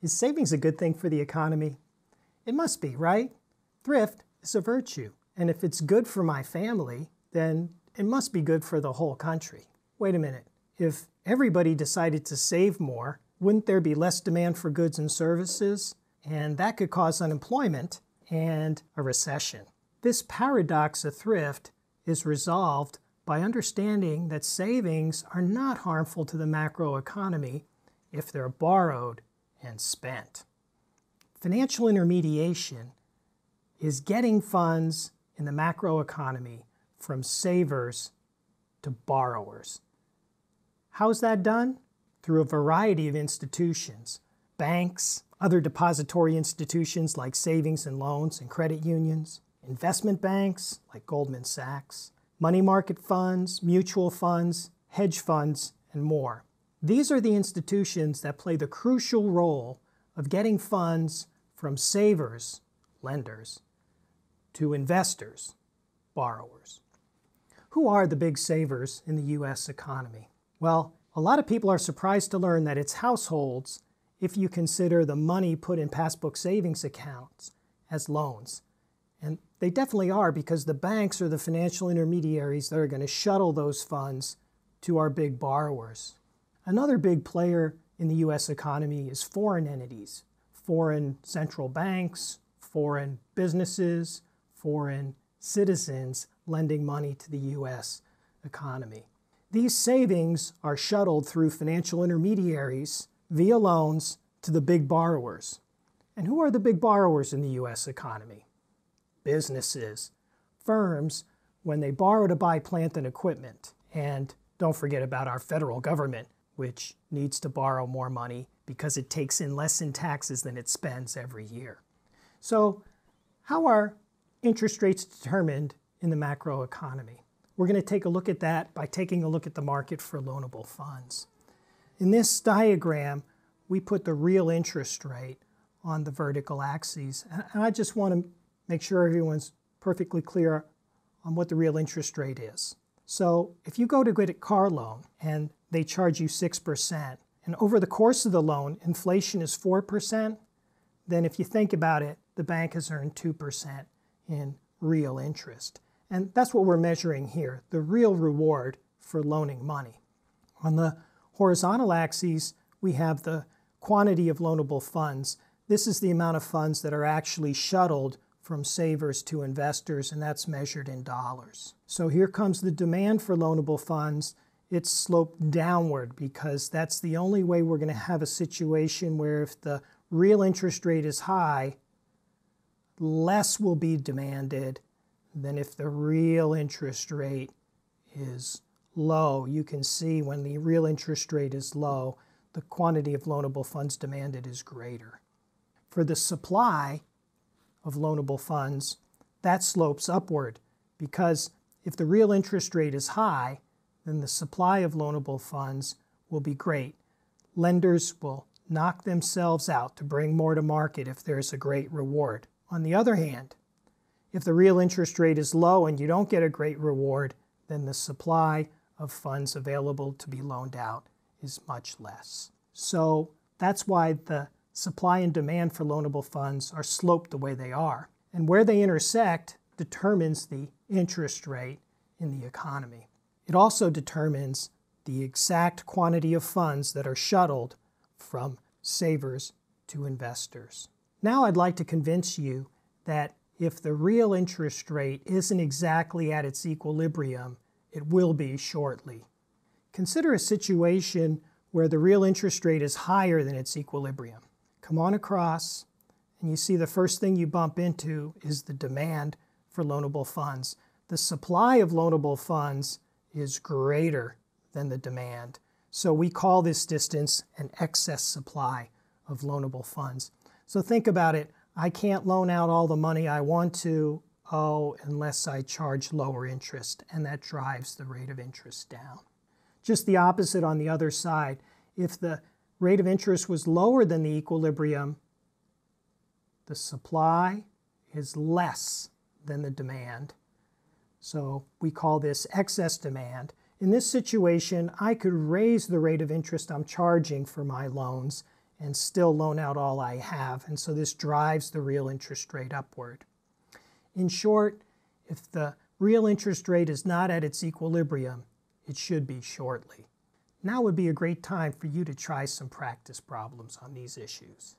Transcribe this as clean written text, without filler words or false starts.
Is savings a good thing for the economy? It must be, right? Thrift is a virtue, and if it's good for my family, then it must be good for the whole country. Wait a minute. If everybody decided to save more, wouldn't there be less demand for goods and services? And that could cause unemployment and a recession. This paradox of thrift is resolved by understanding that savings are not harmful to the macroeconomy if they're borrowed and spent. Financial intermediation is getting funds in the macroeconomy from savers to borrowers. How's that done? Through a variety of institutions, banks, other depository institutions like savings and loans and credit unions, investment banks like Goldman Sachs, money market funds, mutual funds, hedge funds, and more. These are the institutions that play the crucial role of getting funds from savers, lenders, to investors, borrowers. Who are the big savers in the U.S. economy? Well, a lot of people are surprised to learn that it's households if you consider the money put in passbook savings accounts as loans. And they definitely are, because the banks are the financial intermediaries that are going to shuttle those funds to our big borrowers. Another big player in the U.S. economy is foreign entities, foreign central banks, foreign businesses, foreign citizens lending money to the U.S. economy. These savings are shuttled through financial intermediaries via loans to the big borrowers. And who are the big borrowers in the U.S. economy? Businesses, firms, when they borrow to buy plant and equipment. And don't forget about our federal government, which needs to borrow more money because it takes in less in taxes than it spends every year. So how are interest rates determined in the macroeconomy? We're going to take a look at that by taking a look at the market for loanable funds. In this diagram, we put the real interest rate on the vertical axes. And I just want to make sure everyone's perfectly clear on what the real interest rate is. So if you go to get a car loan and they charge you 6%, and over the course of the loan, inflation is 4%, then if you think about it, the bank has earned 2% in real interest. And that's what we're measuring here, the real reward for loaning money. On the horizontal axes, we have the quantity of loanable funds. This is the amount of funds that are actually shuttled from savers to investors, and that's measured in dollars. So here comes the demand for loanable funds. It's sloped downward because that's the only way we're going to have a situation where if the real interest rate is high, less will be demanded than if the real interest rate is low. You can see when the real interest rate is low, the quantity of loanable funds demanded is greater. For the supply of loanable funds, that slopes upward, because if the real interest rate is high, then the supply of loanable funds will be great. Lenders will knock themselves out to bring more to market if there's a great reward. On the other hand, if the real interest rate is low and you don't get a great reward, then the supply of funds available to be loaned out is much less. So that's why the supply and demand for loanable funds are sloped the way they are. And where they intersect determines the interest rate in the economy. It also determines the exact quantity of funds that are shuttled from savers to investors. Now I'd like to convince you that if the real interest rate isn't exactly at its equilibrium, it will be shortly. Consider a situation where the real interest rate is higher than its equilibrium. Come on across, and you see the first thing you bump into is the demand for loanable funds. The supply of loanable funds is greater than the demand. So we call this distance an excess supply of loanable funds. So think about it. I can't loan out all the money I want to, unless I charge lower interest, and that drives the rate of interest down. Just the opposite on the other side. If the rate of interest was lower than the equilibrium, the supply is less than the demand. So we call this excess demand. In this situation, I could raise the rate of interest I'm charging for my loans, and still loan out all I have, and so this drives the real interest rate upward. In short, if the real interest rate is not at its equilibrium, it should be shortly. Now would be a great time for you to try some practice problems on these issues.